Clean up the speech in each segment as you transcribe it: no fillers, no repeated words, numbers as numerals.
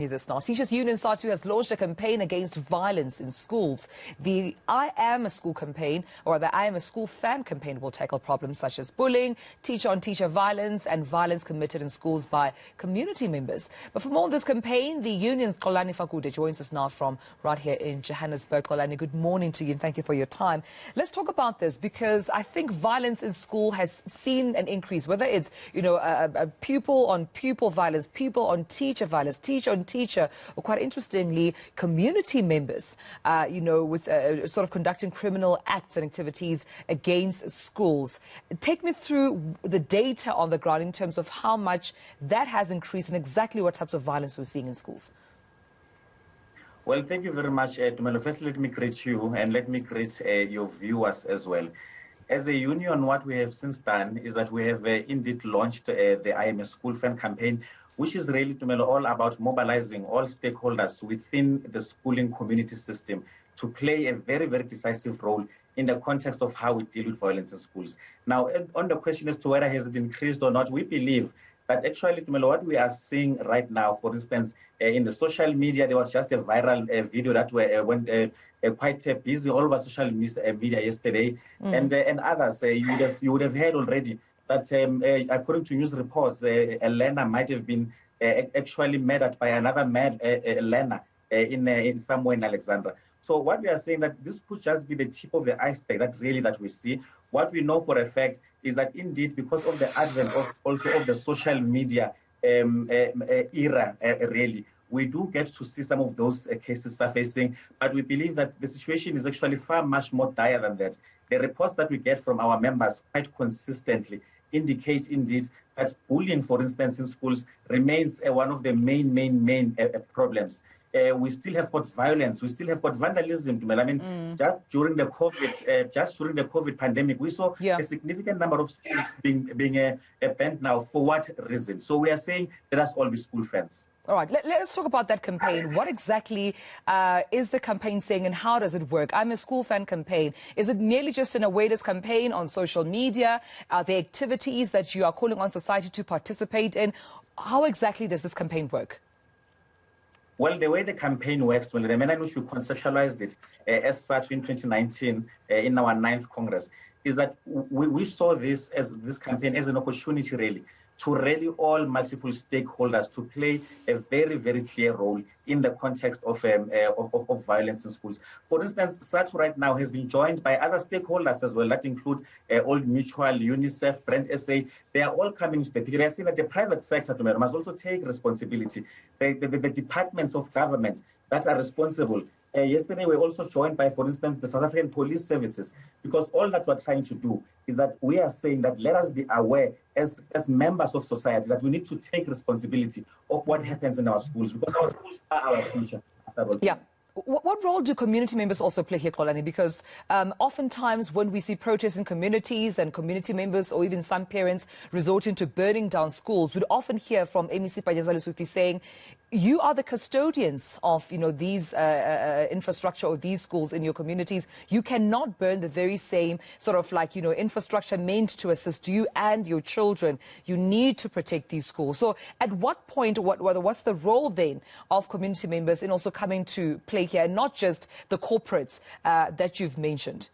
This now. Teachers Union Sadtu has launched a campaign against violence in schools. The I Am a School campaign, or the I Am a School fan campaign, will tackle problems such as bullying, teacher-on-teacher violence and violence committed in schools by community members. But for more on this campaign, the union's Xolani Fakude joins us now from right here in Johannesburg. Xolani, good morning to you and thank you for your time. Let's talk about this because I think violence in school has seen an increase, whether it's, a pupil-on-pupil violence, pupil-on-teacher violence, teacher-on-teacher, or quite interestingly, community members, with sort of conducting criminal acts and activities against schools. Take me through the data on the ground in terms of how much that has increased and exactly what types of violence we're seeing in schools. Well, thank you very much, Tumelo. First, let me greet you and let me greet your viewers as well. As a union, what we have since done is that we have indeed launched the I Am a School fan campaign, which is really, Tumelo, all about mobilizing all stakeholders within the schooling community system to play a very, very decisive role in the context of how we deal with violence in schools. Now, on the question as to whether has it increased or not, we believe that actually, Tumelo, what we are seeing right now, for instance, in the social media, there was just a viral video that went quite busy all over social media yesterday, and others. You would have heard already that according to news reports, a learner might have been actually murdered by another learner in somewhere in Alexandra. So what we are saying that this could just be the tip of the iceberg that we see. What we know for a fact is that indeed, because of the advent of the social media era, really, we do get to see some of those cases surfacing, but we believe that the situation is actually far much more dire than that. The reports that we get from our members quite consistently indicate indeed that bullying, for instance, in schools remains one of the main problems. We still have got violence. We still have got vandalism. I mean, just during the COVID pandemic, we saw a significant number of schools being banned now. For what reason? So we are saying let us all be school fans. All right, let's talk about that campaign. What exactly is the campaign saying and how does it work? I'm a school fan campaign. Is it merely just an awareness campaign on social media? Are there activities that you are calling on society to participate in? How exactly does this campaign work? Well, the way the campaign works, the manner in which we conceptualized it as such in 2019 in our 9th Congress, is that we saw this campaign as an opportunity really to rally all multiple stakeholders to play a very, very clear role in the context of violence in schools. For instance, Sadtu right now has been joined by other stakeholders as well, that include Old Mutual, UNICEF, Brand SA. They are all coming to the picture. They are saying that the private sector must also take responsibility. The departments of government that are responsible. Yesterday, we were also joined by, for instance, the South African Police Services, because all that we're trying to do is that we are saying that let us be aware as members of society that we need to take responsibility of what happens in our schools, because our schools are our future. Yeah. What role do community members also play here, Xolani? Because oftentimes when we see protests in communities and community members or even some parents resorting to burning down schools, we'd often hear from MEC Sufi saying, you are the custodians of, these infrastructure or these schools in your communities. You cannot burn the very same sort of infrastructure meant to assist you and your children. You need to protect these schools. So at what point, what's the role then of community members in also coming to play here, and not just the corporates that you've mentioned?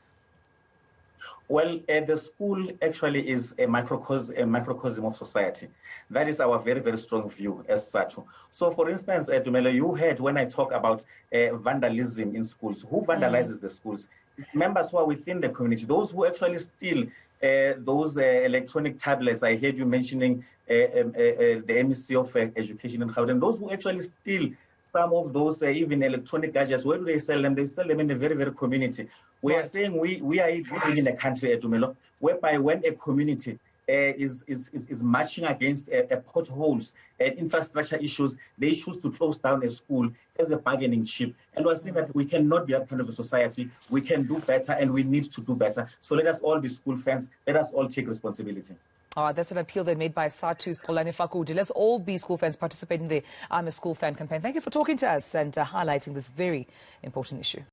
Well, the school actually is a microcosm of society. That is our very, very strong view as such. So, for instance, Tumelo, you heard when I talk about vandalism in schools. Who vandalizes the schools? It's members who are within the community, those who actually steal those electronic tablets. I heard you mentioning the MEC of Education and Gauteng. Those who actually steal some of those even electronic gadgets. Where do they sell them? They sell them in the very, very community. We are saying we are living in a country, Tumelo, whereby when a community is marching against potholes and infrastructure issues, they choose to close down a school as a bargaining chip. And we're saying that we cannot be that kind of a society. We can do better and we need to do better. So let us all be school fans. Let us all take responsibility. That's an appeal they made by Sadtu's Xolani Fakude. Let's all be school fans, participate in the I'm a School Fan campaign. Thank you for talking to us and highlighting this very important issue.